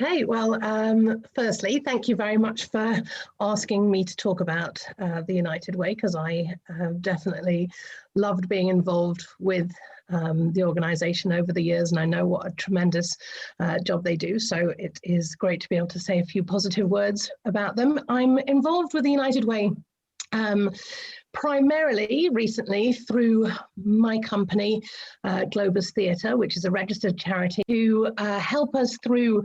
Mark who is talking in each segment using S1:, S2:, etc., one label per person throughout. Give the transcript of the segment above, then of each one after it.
S1: Okay, well, firstly, thank you very much for asking me to talk about the United Way, because I have definitely loved being involved with the organisation over the years, and I know what a tremendous job they do. So it is great to be able to say a few positive words about them. I'm involved with the United Way primarily recently through my company, Globus Theatre, which is a registered charity, to help us through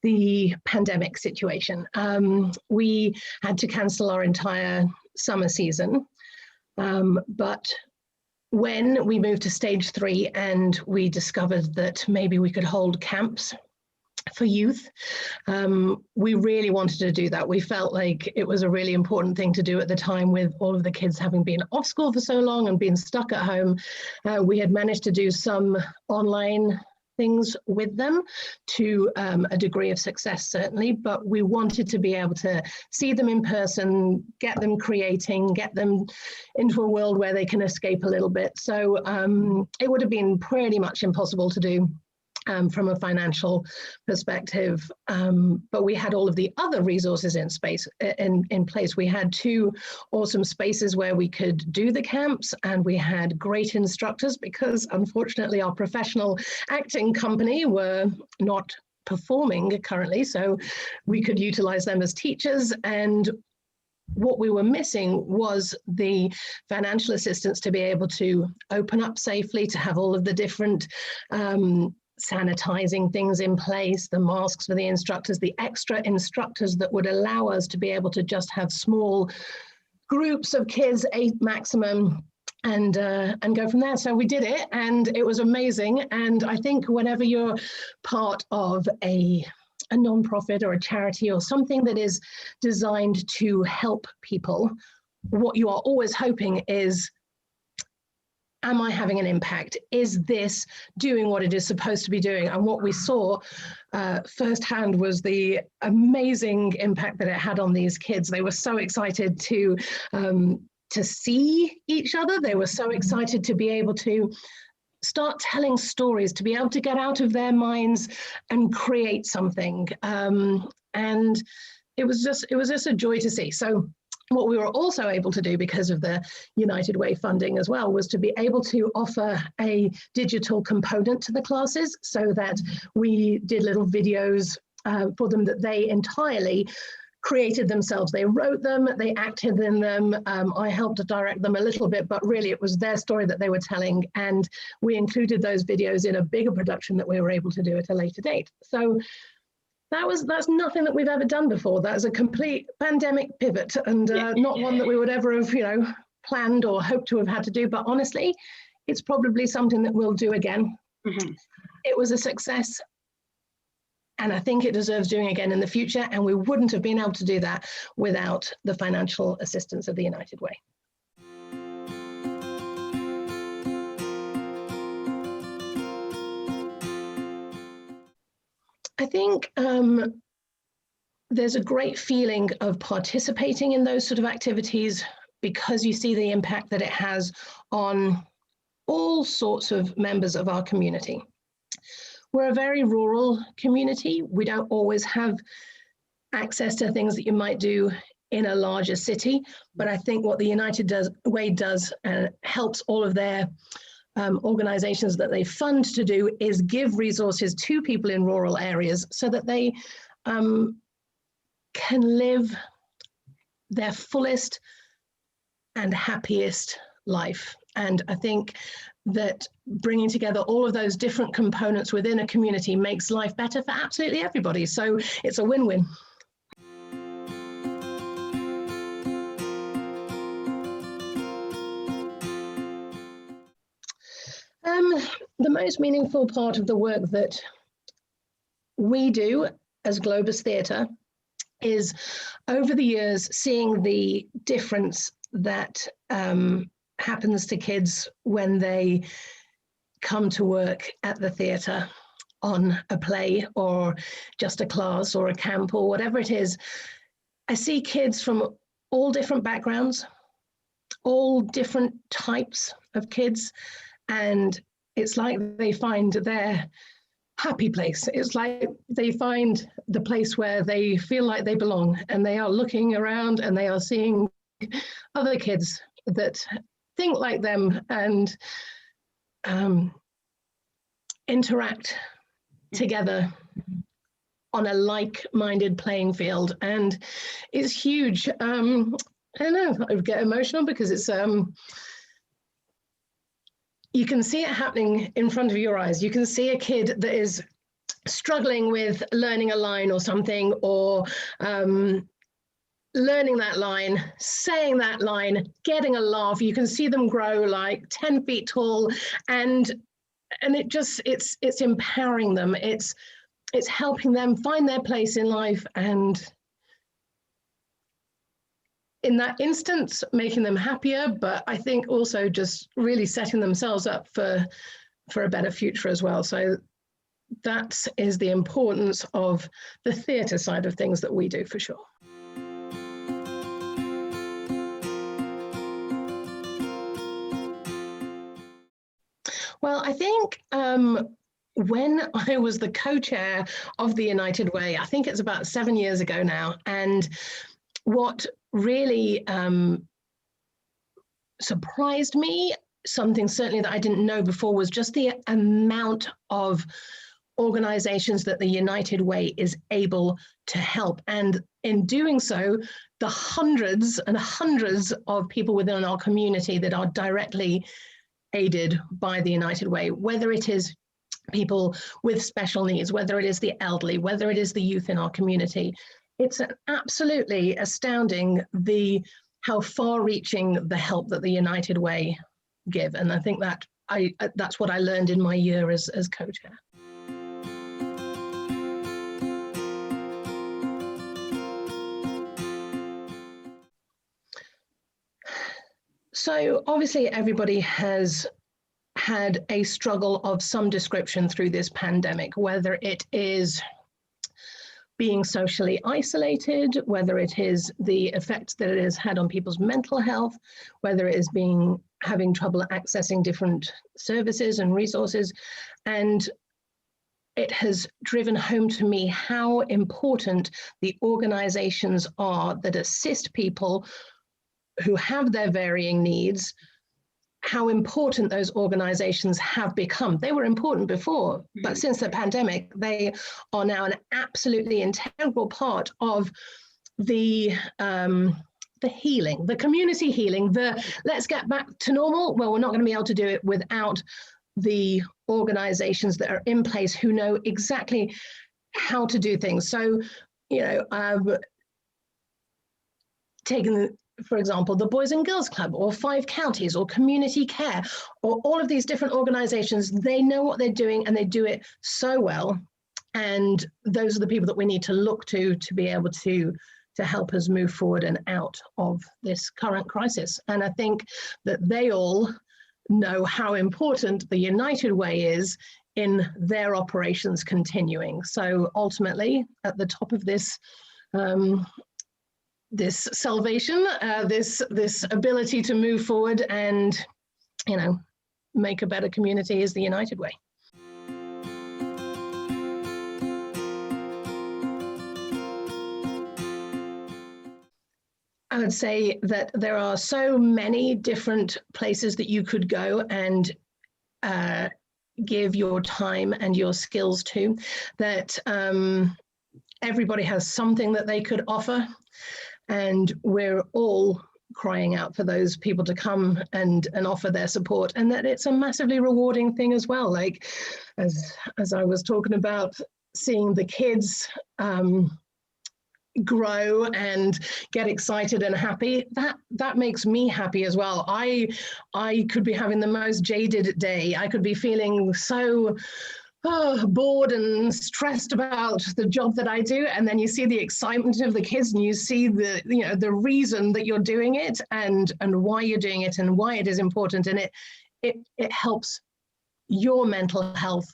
S1: the pandemic situation. We had to cancel our entire summer season, but when we moved to stage 3 and we discovered that maybe we could hold camps for youth, we really wanted to do that. We felt like it was a really important thing to do at the time, with all of the kids having been off school for so long and being stuck at home. We had managed to do some online things with them to a degree of success, certainly, but we wanted to be able to see them in person, get them creating, get them into a world where they can escape a little bit. So it would have been pretty much impossible to do from a financial perspective, but we had all of the other resources in place. We had 2 awesome spaces where we could do the camps, and we had great instructors, because unfortunately our professional acting company were not performing currently, so we could utilize them as teachers. And what we were missing was the financial assistance to be able to open up safely, to have all of the different sanitizing things in place, the masks for the instructors, the extra instructors that would allow us to be able to just have small groups of kids, 8 maximum, and go from there. So we did it, and it was amazing. And I think whenever you're part of a non-profit or a charity or something that is designed to help people, what you are always hoping is, am I having an impact? Is this doing what it is supposed to be doing? And what we saw firsthand was the amazing impact that it had on these kids. They were so excited to see each other. They were so excited to be able to start telling stories, to be able to get out of their minds and create something. And it was just a joy to see. So what we were also able to do, because of the United Way funding as well, was to be able to offer a digital component to the classes, so that we did little videos for them that they entirely created themselves. They wrote them, they acted in them. I helped to direct them a little bit, but really it was their story that they were telling. And we included those videos in a bigger production that we were able to do at a later date. So that's nothing that we've ever done before. That is a complete pandemic pivot, and not one that we would ever have, planned or hoped to have had to do. But honestly, it's probably something that we'll do again. Mm-hmm. It was a success, and I think it deserves doing again in the future. And we wouldn't have been able to do that without the financial assistance of the United Way. I think there's a great feeling of participating in those sort of activities, because you see the impact that it has on all sorts of members of our community. We're a very rural community. We don't always have access to things that you might do in a larger city, but I think what the United Way does helps all of their organizations that they fund to do is give resources to people in rural areas, so that they can live their fullest and happiest life. And I think that bringing together all of those different components within a community makes life better for absolutely everybody. So it's a win-win. The most meaningful part of the work that we do as Globus Theatre is, over the years, seeing the difference that happens to kids when they come to work at the theatre on a play or just a class or a camp or whatever it is. I see kids from all different backgrounds, all different types of kids, and it's like they find their happy place. It's like they find the place where they feel like they belong, and they are looking around and they are seeing other kids that think like them and interact together on a like-minded playing field. And it's huge. I don't know, I get emotional because it's you can see it happening in front of your eyes. You can see a kid that is struggling with learning a line or something, or learning that line, saying that line, getting a laugh. You can see them grow like 10 feet tall, and it's empowering them. It's helping them find their place in life, and in that instance, making them happier, but I think also just really setting themselves up for a better future as well. So that is the importance of the theatre side of things that we do, for sure. Well, I think when I was the co-chair of the United Way, I think it's about 7 years ago now, and what really surprised me, something certainly that I didn't know before, was just the amount of organizations that the United Way is able to help. And in doing so, the hundreds and hundreds of people within our community that are directly aided by the United Way, whether it is people with special needs, whether it is the elderly, whether it is the youth in our community. It's absolutely astounding how far-reaching the help that the United Way give. And I think that that's what I learned in my year as co-chair. So obviously everybody has had a struggle of some description through this pandemic, whether it is being socially isolated, whether it is the effects that it has had on people's mental health, whether it is having trouble accessing different services and resources. And it has driven home to me how important the organizations are that assist people who have their varying needs, how important those organizations have become. They were important before, but since the pandemic, they are now an absolutely integral part of the healing, the community healing, let's get back to normal. Well, we're not going to be able to do it without the organizations that are in place who know exactly how to do things. So, taking, for example, the Boys and Girls Club, or 5 Counties, or Community Care, or all of these different organizations, they know what they're doing and they do it so well. And those are the people that we need to look to be able to help us move forward and out of this current crisis. And I think that they all know how important the United Way is in their operations continuing. So ultimately, at the top of this this salvation, this ability to move forward and, make a better community is the United Way. I would say that there are so many different places that you could go and give your time and your skills to, that everybody has something that they could offer. And we're all crying out for those people to come and offer their support, and that it's a massively rewarding thing as well. Like, as I was talking about, seeing the kids grow and get excited and happy, that makes me happy as well. I could be having the most jaded day. I could be feeling so bored and stressed about the job that I do, and then you see the excitement of the kids, and you see the reason that you're doing it, and why you're doing it, and why it is important, and it helps your mental health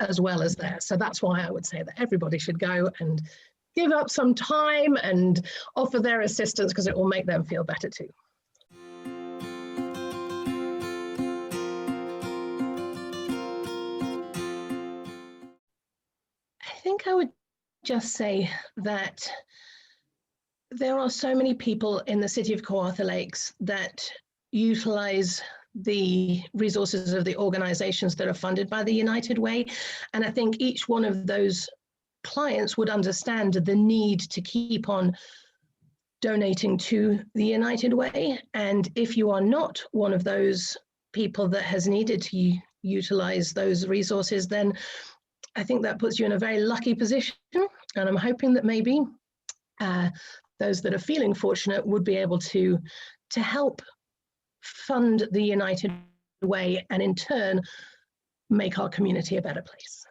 S1: as well as theirs. So that's why I would say that everybody should go and give up some time and offer their assistance, because it will make them feel better too. think I would just say that there are so many people in the city of Kawartha Lakes that utilize the resources of the organizations that are funded by the United Way. And I think each one of those clients would understand the need to keep on donating to the United Way. And if you are not one of those people that has needed to utilize those resources, then I think that puts you in a very lucky position. And I'm hoping that maybe those that are feeling fortunate would be able to help fund the United Way and in turn make our community a better place.